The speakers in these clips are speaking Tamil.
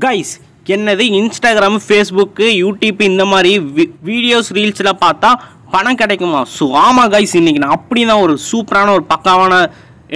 கைஸ் என்னது இன்ஸ்டாகிராம் ஃபேஸ்புக் யூடியூப் இந்த மாதிரி வீடியோஸ் ரீல்ஸ்லாம் பார்த்தா பணம் கிடைக்குமா? ஸோ ஆமாம் கைஸ், இன்றைக்கி நான் அப்படி தான் ஒரு சூப்பரான ஒரு பக்காவான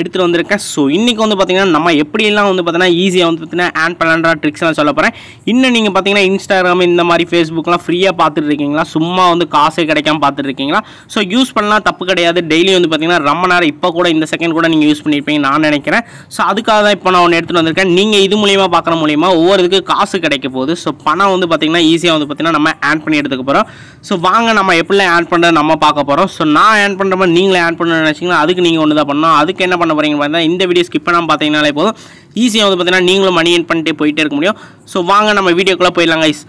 எடுத்துகிட்டு வந்திருக்கேன். ஸோ இன்றைக்கி வந்து பார்த்திங்கன்னா நம்ம எப்படிலாம் வந்து பார்த்தீங்கன்னா ஈஸியாக வந்து பார்த்தீங்கன்னா ஆன் பண்ணலான்ற ட்ரிக்ஸ்லாம் சொல்ல போகிறேன். இன்னும் நீங்கள் பார்த்தீங்கன்னா இன்ஸ்டாகிராம் இந்த மாதிரி ஃபேஸ்புக்லாம் ஃப்ரீயாக பார்த்துட்டு இருக்கீங்களா? சும்மா வந்து காசே கிடைக்காம பார்த்துட்டு இருக்கீங்களா? ஸோ யூஸ் பண்ணலாம், தப்பு கிடையாது. டெய்லி வந்து பார்த்தீங்கன்னா ரொம்ப நேரம் இப்போ கூட இந்த செகண்ட் கூட நீங்கள் யூஸ் பண்ணியிருப்பீங்க நான் நினைக்கிறேன். ஸோ அதுக்காக தான் இப்போ நான் ஒன்று எடுத்துகிட்டு வந்திருக்கேன். நீங்கள் இது மூலிமா பார்க்குற மூலிமா ஒவ்வொருத்துக்கு காசு கிடைக்க போகுது. ஸோ பணம் வந்து பார்த்திங்கன்னா ஈஸியாக வந்து பார்த்திங்கன்னா நம்ம ஆன் பண்ணி எடுத்துக்க போகிறோம். ஸோ வாங்க நம்ம எப்படிலாம் ஆன் பண்ணுறது நம்ம பார்க்க போகிறோம். ஸோ நான் ஆன் பண்ணுற மாதிரி நீங்களே ஆன் பண்ணணும்னு நினச்சிங்கன்னா அதுக்கு நீங்கள் ஒன்று தான் பண்ணணும். அதுக்கு என்ன பண்ண போகிறீங்க பார்த்தா இந்த வீடியோ ஸ்கிப் பண்ணாமல் பார்த்தீங்கனாலே போதும். ஈஸியாக வந்து பார்த்தீங்கன்னா நீங்களும் மணி ஏர்ன் பண்ணிட்டு போயிட்டே இருக்க முடியும். ஸோ வாங்க நம்ம வீடியோக்குள்ளே போயிடலாம் guys.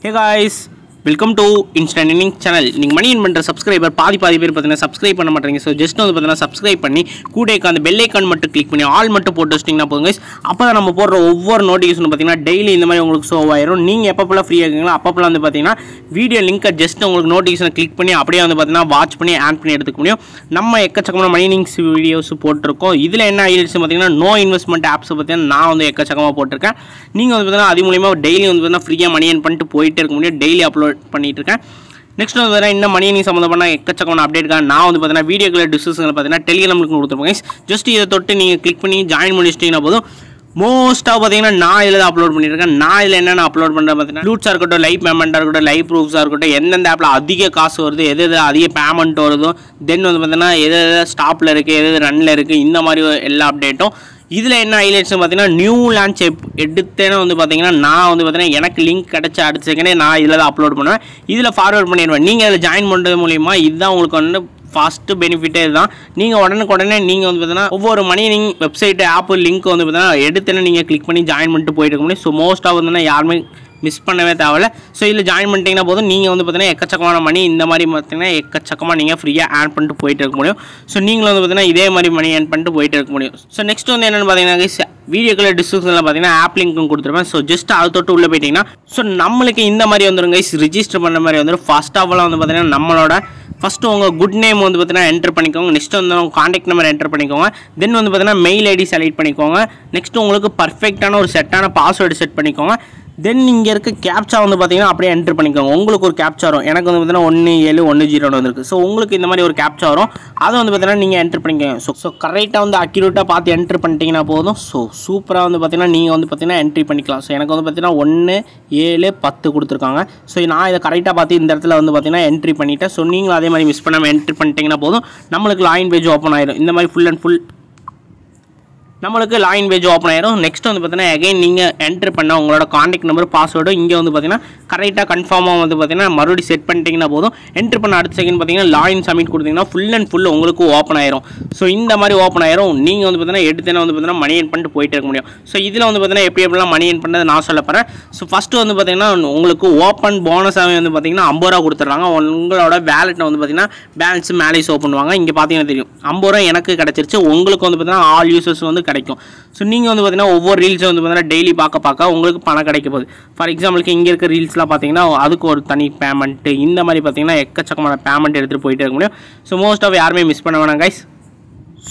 Hey guys, welcome to instant earning channel. நீங்கள் மணி ஏர்ன் பண்ணுற சப்ஸ்கிரைபர் பாதி பேர் பார்த்தீங்கன்னா சப்ஸ்கிரைப் பண்ண மாட்டேங்க. ஸோ ஜஸ்ட் வந்து பார்த்தீங்கன்னா சப்ஸ்கிரைப் பண்ணி கூட அந்த பெல் ஐக்கான் மட்டும் கிளிக் பண்ணி ஆல் மட்டும் போட்டு வச்சிட்டிங்கன்னா போதும் கைஸ். அப்போ தான் நம்ம போடுற ஒவ்வொரு நோட்டிஃபிகேஷன் பார்த்தீங்கன்னா டெய்லி இந்த மாதிரி உங்களுக்கு ஷோ ஆயிரும். நீங்கள் எப்பப்போலாம் ஃப்ரீயாக இருக்கீங்களோ அப்பப்போலாம் வந்து பார்த்தீங்கன்னா வீடியோ லிங்கை ஜஸ்ட் உங்களுக்கு நோட்டிஃபிகேஷனை கிளிக் பண்ணி அப்படியே வந்து பார்த்தீங்கன்னா வாட்ச் பண்ணி ஆன் பண்ணி எடுத்துக்க முடியும். நம்ம எக்கச்சக்கமான மைனிங்ஸ் வீடியோஸ் போட்டிருக்கோம். இதில் என்ன ஆயிடுச்சு பார்த்தீங்கன்னா நோ இன்வெஸ்ட்மெண்ட் ஆப்ஸை பார்த்தீங்கன்னா நான் வந்து எக்கச்சக்கமாக போட்டிருக்கேன். நீங்கள் வந்து பார்த்தீங்கன்னா அது மூலிமா டெய்லி வந்து பார்த்தீங்கன்னா ஃப்ரீயாக மணி ஏர்ன் பண்ணிட்டு போயிட்டே இருக்க முடியும். டெய்லி அப்லோட் பண்ணிட்டு இருக்கேன். நெக்ஸ்ட் வந்து பார்த்தீங்கன்னா இன்னும் மணி ஏர்னிங் சம்மந்தமான எக்கச்சக்கமான அப்டேட்காக நான் வந்து பார்த்தீங்கன்னா வீடியோக்குள்ள டிஸ்கிரிப்ஷனில் பார்த்தீங்கன்னா டெலிகிராமுக்கு கொடுத்துருப்பேன். ஜஸ்ட் இதை தொட்டு நீங்கள் கிளிக் பண்ணி ஜாயின் பண்ணி வச்சிட்டிங்கன்னா போதும். மோஸ்ட்டாக பார்த்தீங்கன்னா நான் இதில் தான் அப்லோட் பண்ணியிருக்கேன். நான் இதில் என்னென்ன அப்லோட் பண்ணுறேன் பார்த்தீங்கன்னா லூட்ஸாக இருக்கட்டும், லைவ் பேமெண்ட்டாக இருக்கட்டும், லைவ் ப்ரூஃப்ஸாக இருக்கட்டும், எந்தெந்த ஆப்பில் அதிக காசு வருது, எது எது அதிக பேமெண்ட் வருதோ, தென் வந்து பார்த்தீங்கன்னா எது எது ஸ்டாப்பில் இருக்குது, எது ரன்னில் இருக்குது, இந்த மாதிரி எல்லா அப்டேட்டும். இதில் என்ன ஹைலைட்ஸ் பார்த்தீங்கன்னா நியூ லான்ச் எடுத்தேன்னு வந்து பார்த்தீங்கன்னா நான் வந்து பார்த்தீங்கன்னா எனக்கு லிங்க் கிடச்ச அடுத்த செகண்டே நான் இதில் தான் அப்லோட் பண்ணுவேன். இதில் ஃபார்வர்ட் பண்ணிடுவேன். நீங்கள் அதில் ஜாயின் பண்ணுறது மூலிமா இதுதான் உங்களுக்கு வந்து ஃபஸ்ட்டு பெனிஃபிட்டே இதுதான். நீங்கள் உடனே நீங்கள் வந்து பார்த்தீங்கன்னா ஒவ்வொரு மணி நீங்கள் வெப்சைட்டு ஆப்பு லிங்க் வந்து பார்த்தீங்கன்னா எடுத்தேன்னு நீங்கள் கிளிக் பண்ணி ஜாயின் பண்ணிட்டு போயிட்டு இருக்க முடியும். ஸோ மோஸ்ட்டாக வந்து யாருமே மிஸ் பண்ணவே தேவையில்ல. ஸோ இதில் ஜாயின் பண்ணிட்டீங்கன்னா போதும் நீங்கள் வந்து பார்த்தீங்கன்னா எக்கச்சக்கமான மணி இந்த மாதிரி பார்த்தீங்கன்னா எக்கச்சக்கமாக நீங்கள் ஃப்ரீயாக ஆன் பண்ணிட்டு போயிட்டு இருக்க முடியும். ஸோ நீங்களும் வந்து பார்த்தீங்கன்னா இதே மாதிரி மணி ஏர்ன் பண்ணிட்டு போயிட்டு இருக்க முடியும். ஸோ நெக்ஸ்ட் வந்து என்னென்னு பார்த்தீங்கன்னா வீடியோக்குள்ள டிஸ்கிரிப்ஷனில் பார்த்தீங்கன்னா ஆப் லிங்க்கும் கொடுத்துருப்பேன். ஸோ ஜஸ்ட் அதை தொட்டு உள்ளே போயிட்டீங்கன்னா ஸோ நம்மளுக்கு இந்த மாதிரி வந்துருங்க ரிஜிஸ்டர் பண்ணுற மாதிரி வந்துடும். ஃபர்ஸ்ட் ஆஃப் ஆல் வந்து பார்த்தீங்கன்னா நம்மளோட ஃபஸ்ட்டு உங்கள் குட் நேம் வந்து பார்த்தீங்கன்னா என்டர் பண்ணிக்கோங்க. நெக்ஸ்ட் வந்து உங்கள் காண்டாக்ட் நம்பர் என்டர் பண்ணிக்கோங்க. தென் வந்து பார்த்தீங்கன்னா மெயில் ஐடி செலக்ட் பண்ணிக்கோங்க. நெக்ஸ்ட் உங்களுக்கு பர்ஃபெக்டான ஒரு செட்டான பாஸ்வேர்டு செட் பண்ணிக்கோங்க. தென் இங்கே இருக்க கேப்சா வந்து பார்த்தீங்கன்னா அப்படியே என்டர் பண்ணிக்கோங்க. உங்களுக்கு ஒரு கேப்சா வரும். எனக்கு வந்து பார்த்தீங்கன்னா 1710 வந்துருக்கு. ஸோ உங்களுக்கு இந்த மாதிரி ஒரு கேப்சா வரும். அதை வந்து பார்த்தீங்கன்னா நீங்கள் என்டர் பண்ணிக்கோங்க. ஸோ கரெக்டாக வந்து அக்யூரேட்டாக பார்த்து என்ட்ரு பண்ணிட்டீங்கன்னா போதும். ஸோ சூப்பராக வந்து பார்த்தீங்கன்னா நீங்கள் வந்து பார்த்தீங்கன்னா என்ட்ரி பண்ணிக்கலாம். ஸோ எனக்கு வந்து பார்த்தீங்கன்னா 1710 கொடுத்துருக்காங்க. ஸோ நான் இதை கரெக்டாக பார்த்து இந்த இடத்துல வந்து பார்த்தீங்கன்னா என்ட்ரி பண்ணிவிட்டேன். ஸோ நீங்களும் அதே மாதிரி மிஸ் பண்ணாமல் என்ட்ரி பண்ணிட்டீங்கன்னா போதும். நம்மளுக்கு லாகின் பேஜ் ஓப்பன் ஆயிடும். இந்த மாதிரி ஃபுல் அண்ட் ஃபுல் நம்மளுக்கு லாகின் பேஜ் ஓப்பன் ஆயிடும். நெக்ஸ்ட் வந்து பார்த்தீங்கன்னா அகைன் நீங்கள் என்ட்ரு பண்ண உங்களோட காண்டாக்ட் நம்பர் பாஸ்வேர்டு இங்கே வந்து பார்த்தீங்கன்னா கரெக்டாக கன்ஃபார்மாக வந்து பார்த்தீங்கன்னா மறுபடியும் செட் பண்ணிட்டீங்கன்னா போதும். என்ட்ரு பண்ண அடுத்த செகண்ட் பார்த்தீங்கன்னா லாகின் சப்மிட் கொடுத்தீங்கன்னா ஃபுல் அண்ட் ஃபுல் உங்களுக்கு ஓப்பன் ஆயிரும். ஸோ இந்த மாதிரி ஓப்பன் ஆயிரும். நீங்கள் வந்து பார்த்தீங்கன்னா எடுத்தேன்னா வந்து பார்த்தீங்கன்னா மணி ஏர்ன் பண்ணிட்டு போயிட்டு இருக்க முடியும். ஸோ இதில் வந்து பார்த்தீங்கன்னா எப்படிலாம் மணி ஏர்ன் பண்ணுறது நான் சொல்ல போகிறேன். ஸோ ஃபஸ்ட்டு வந்து பார்த்தீங்கன்னா உங்களுக்கு ஓப்பன் போனஸாகவே வந்து பார்த்தீங்கன்னா 50 ரூபா கொடுத்துட்றாங்க. உங்களோட வேலெட்டில் வந்து பார்த்தீங்கன்னா பேலன்ஸ் மேலே ஷோ பண்ணுவாங்க. இங்கே பார்த்தீங்கன்னா தெரியும் 50 ரூபா எனக்கு கிடச்சிருச்சு. உங்களுக்கு வந்து பார்த்தீங்கன்னா ஆல் யூசர்ஸ் வந்து கிடைக்கும். ஸோ நீங்கள் வந்து பார்த்தீங்கன்னா ஒவ்வொரு ரீல்ஸும் வந்து பார்த்தீங்கன்னா டெய்லி பார்க்க உங்களுக்கு பணம் கிடைக்க போகுது. ஃபார் எக்ஸாம்பிளுக்கு இங்கே இருக்க ரீல்ஸ்லாம் பார்த்தீங்கன்னா அதுக்கு ஒரு தனி பேமெண்ட்டு இந்த மாதிரி பார்த்தீங்கன்னா எக்கச்சக்கமான பேமெண்ட் எடுத்துகிட்டு போயிட்டே இருக்க முடியும். ஸோ மோஸ்ட் ஆஃப் யாருமே மிஸ் பண்ண வேணாம் கைஸ்.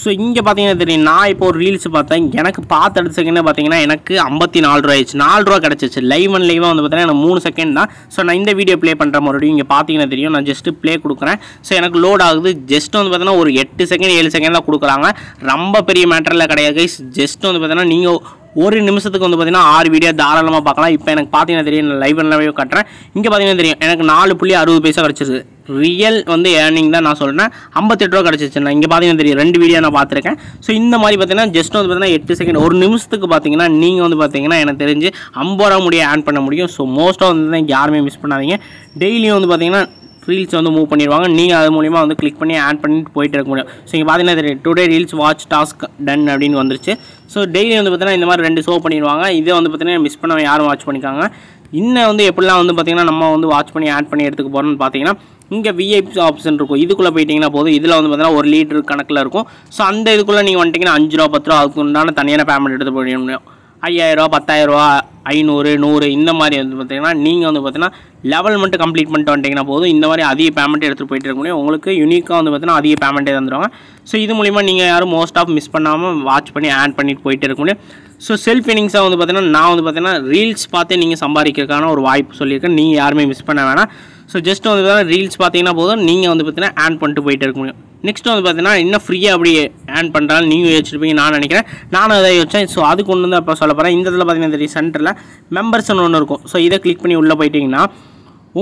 ஸோ இங்கே பார்த்தீங்கன்னா தெரியும் நான் இப்போ ஒரு ரீல்ஸ் பார்த்தேன். எனக்கு பார்த்து அடுத்த செகண்ட் பார்த்தீங்கன்னா எனக்கு 54 ரூபா ஆயிடுச்சு. 4 ரூபா கிடச்சிச்சு. லைவாக வந்து பார்த்தீங்கன்னா எனக்கு 3 செகண்ட் தான். ஸோ நான் இந்த வீடியோ ப்ளே பண்ணுற மறுபடியும் இங்கே பார்த்தீங்கன்னா தெரியும். நான் ஜஸ்ட்டு ப்ளே கொடுக்குறேன். ஸோ எனக்கு லோட் ஆகுது. ஜஸ்ட் வந்து பார்த்தீங்கன்னா ஒரு 8 செகண்ட் 7 செகண்ட் தான் கொடுக்குறாங்க. ரொம்ப பெரிய மேட்டரில் கிடையாது கைஸ். ஜஸ்ட் வந்து பார்த்தீங்கன்னா நீங்கள் ஒரு நிமிஷத்துக்கு வந்து பார்த்தீங்கன்னா 6 வீடியோ தாராளமாக பார்க்கலாம். இப்போ எனக்கு பார்த்தீங்கன்னா தெரியும் நான் லைவ் கட்டுறேன். இங்கே பார்த்தீங்கன்னா தெரியும் எனக்கு 4.60 பைசா கிடச்சிருது. ரியல் வந்து ஏர்னிங் தான் நான் சொல்கிறேன். 58 ரூபா கிடச்சிச்சு. நான் இங்கே பார்த்தீங்கன்னா தெரியும் 2 வீடியோ நான் பார்த்துருக்கேன். ஸோ இந்த மாதிரி பார்த்தீங்கன்னா ஜஸ்ட் வந்து பார்த்தீங்கன்னா 8 செகண்ட் ஒரு நிமிஷத்துக்கு பார்த்தீங்கன்னா நீங்கள் வந்து பார்த்தீங்கன்னா எனக்கு தெரிஞ்சு 50 ரூபா முடிய ஆன் பண்ண முடியும். ஸோ மோஸ்ட்டாக வந்து யாருமே மிஸ் பண்ணாதீங்க. டெய்லியும் வந்து பார்த்தீங்கன்னா ரீல்ஸ் வந்து மூவ் பண்ணிடுவாங்க. நீங்கள் அது மூலிமா வந்து கிளிக் பண்ணி ஆட் பண்ணிட்டு போயிட்டு இருக்க முடியும். ஸோ இங்கே பார்த்தீங்கன்னா தெரியும் today reels watch task done அப்படின்னு வந்துருச்சு. ஸோ டெய்லி வந்து பார்த்தீங்கன்னா இந்த மாதிரி 2 ஷோ பண்ணிடுவாங்க. இதே வந்து பார்த்தீங்கன்னா மிஸ் பண்ண யாரும் வாட்ச் பண்ணிக்காங்க. இன்னும் வந்து எப்படிலாம் வந்து பார்த்தீங்கன்னா நம்ம வந்து வாட்ச் பண்ணி ஆட் பண்ணி எடுத்துக்க போகிறோம்னு பார்த்தீங்கன்னா இங்கே விஐபி ஆப்ஷன் இருக்கும். இதுக்குள்ளே போயிட்டீங்கன்னா போதும். இதில் வந்து பார்த்தீங்கன்னா ஒரு லீட்டர் கணக்கில் இருக்கும். ஸோ அந்த இதுக்குள்ளே நீங்கள் வந்துட்டிங்கன்னா 5 ரூபா 10 ரூபா அதுக்கு உண்டான தனியான பேமெண்ட் எடுத்து போயிட முடியும். 5000, 10,000, 500, 100 இந்த மாதிரி வந்து பார்த்தீங்கன்னா நீங்கள் வந்து பார்த்தீங்கன்னா லெவல் மட்டும் கம்ப்ளீட் பண்ணிட்டு வந்துட்டிங்கன்னா போதும். இந்த மாதிரி அதிக பேமெண்ட் எடுத்துகிட்டு போயிட்டு இருக்க முடியும். உங்களுக்கு யூனிக்காக வந்து பார்த்தீங்கன்னா அதிக பேமெண்ட்டே தந்துடுவாங்க. ஸோ இது மூலிமா நீங்கள் யாரும் மோஸ்ட் ஆஃப் மிஸ் பண்ணாமல் வாட்ச் பண்ணி ஆட் பண்ணிட்டு போயிட்டு இருக்க முடியும். ஸோ செல்ஃப் இனிங்ஸாக வந்து பார்த்தீங்கன்னா நான் வந்து பார்த்தீங்கன்னா ரீல்ஸ் பார்த்து நீங்கள் சம்பாதிக்கிறதுக்கான ஒரு வாய்ப்பு சொல்லியிருக்கேன். நீங்கள் யாருமே மிஸ் பண்ண வேணாம். ஸோ ஜஸ்ட் வந்து பார்த்தீங்கன்னா ரீல்ஸ் பார்த்தீங்கன்னா போதும், நீங்கள் வந்து பார்த்தீங்கன்னா ஆன் பண்ணிட்டு போயிட்டு இருக்க முடியும். நெக்ஸ்ட் வந்து பார்த்தீங்கன்னா இன்னும் ஃப்ரீயாக அப்படி ஆன் பண்ணுறாலும் நீங்கள் யோசிச்சிருப்பீங்க நான் நினைக்கிறேன். நானும் அதை யோசிச்சேன். ஸோ அதுக்கு ஒன்று வந்து அப்போ சொல்ல போகிறேன். இந்த இதில் பார்த்தீங்கன்னா தெரியும் சென்டரில் மெம்பர்ஸ்னு ஒன்று இருக்கும். ஸோ இதை கிளிக் பண்ணி உள்ளே போயிட்டிங்கன்னா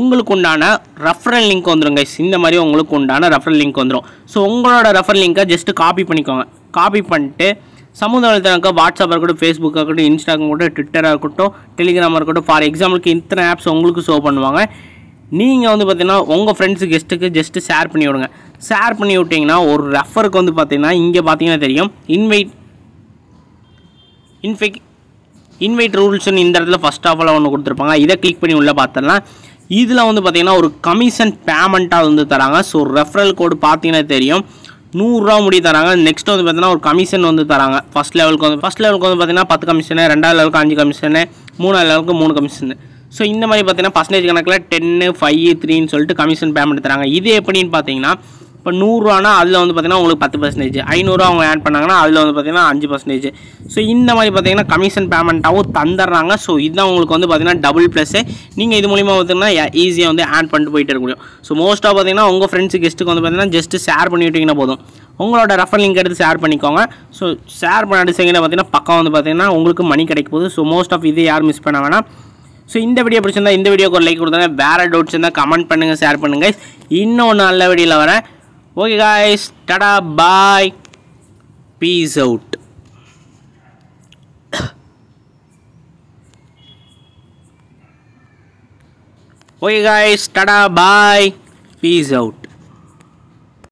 உங்களுக்கு உண்டான ரெஃபரல் லிங்க் வந்துடும் கைஸ். இந்த மாதிரி உங்களுக்கு உண்டான ரெஃபரல் லிங்க் வந்துடும். ஸோ உங்களோட ரெஃபரல் லிங்கை ஜஸ்ட்டு காப்பி பண்ணிக்கோங்க. காப்பி பண்ணிட்டு சமூக வலைத்தளம் வாட்ஸ்அப்பாக இருக்கட்டும், ஃபேஸ்புக்காக இருக்கட்டும், இன்ஸ்டாகிராம் இருக்கட்டும், ட்விட்டராக இருக்கட்டும், டெலிகிராமாக இருக்கட்டும், ஃபார் எக்ஸாம்பிளுக்கு இத்தனை ஆப்ஸ் உங்களுக்கு ஷோ பண்ணுவாங்க. நீங்கள் வந்து பார்த்தீங்கன்னா உங்கள் ஃப்ரெண்ட்ஸு கெஸ்ட்டுக்கு ஜஸ்ட்டு ஷேர் பண்ணி விடுங்க. ஷேர் பண்ணி விட்டிங்கன்னா ஒரு ரெஃபருக்கு வந்து பார்த்தீங்கன்னா இங்கே பார்த்தீங்கன்னா தெரியும் இன்வைட் ரூல்ஸ்னு இந்த இடத்துல ஃபஸ்ட் ஆஃப் ஆல் ஒன்று கொடுத்துருப்பாங்க. இதை கிளிக் பண்ணி உள்ளே பார்த்தோன்னா இதில் வந்து பார்த்தீங்கன்னா ஒரு கமிஷன் பேமெண்ட்டாக வந்து தராங்க. ஸோ ரெஃபரல் கோடு பார்த்தீங்கன்னா தெரியும் 100 ரூபா முடி தராங்க. நெக்ஸ்ட் வந்து பார்த்தீங்கன்னா ஒரு கமிஷன் வந்து தராங்க. ஃபஸ்ட் லெவலுக்கு வந்து பார்த்தீங்கன்னா 10 கமிஷனு, 2வது லெவலுக்கு 5 கமிஷனு, 3வது லெவலுக்கு 3 கமிஷனு. ஸோ இந்த மாதிரி பார்த்தீங்கன்னா பர்சன்டேஜ் கணக்கில் 10, 5, 3ன்னு சொல்லிட்டு கமிஷன் பேமெண்ட் தராங்க. இது எப்படின்னு பார்த்தீங்கன்னா இப்போ 100 ரூபானா அதில் வந்து பார்த்தீங்கன்னா உங்களுக்கு 10%, 500 அவங்க ஆட் பண்ணாங்கன்னா அதில் வந்து பார்த்தீங்கன்னா 5%. ஸோ இந்த மாதிரி பார்த்தீங்கன்னா கமிஷன் பேமெண்ட்டாகவும் தந்துடுறாங்க. ஸோ இதுதான் உங்களுக்கு வந்து பார்த்தீங்கன்னா டபுள் ப்ளஸ்ஸு. நீங்கள் இது மூலிமா பார்த்தீங்கன்னா ஈஸியாக வந்து ஆட் பண்ணிட்டு போயிட்டு இருக்க முடியும். ஸோ மோஸ்ட்டாக பார்த்தீங்கன்னா உங்கள் ஃப்ரெண்ட்ஸு கெஸ்ட்டுக்கு வந்து பார்த்தீங்கன்னா ஜஸ்ட்டு ஷேர் பண்ணி விட்டிங்கன்னா போதும். உங்களோட ரெஃபரல் லிங்க் எடுத்து ஷேர் பண்ணிக்கோங்க. ஸோ ஷேர் பண்ண செகண்ட் பார்த்தீங்கன்னா பக்கம் வந்து பார்த்தீங்கன்னா உங்களுக்கு மணி கிடைக்க போகுது. ஸோ மோஸ்ட் ஆஃப் இது யாரும் மிஸ் பண்ண வேணாம். ஸோ இந்த வீடியோ பிடிச்சிருந்தா இந்த வீடியோக்கு ஒரு லைக் கொடுத்தாங்க. வேறு டவுட்ஸ் இருந்தால் கமெண்ட் பண்ணுங்கள், ஷேர் பண்ணுங்கள். இன்னும் நல்ல வீடியோவில் வரேன். Okay guys, tada, bye, peace out. Okay guys, tada, bye, peace out.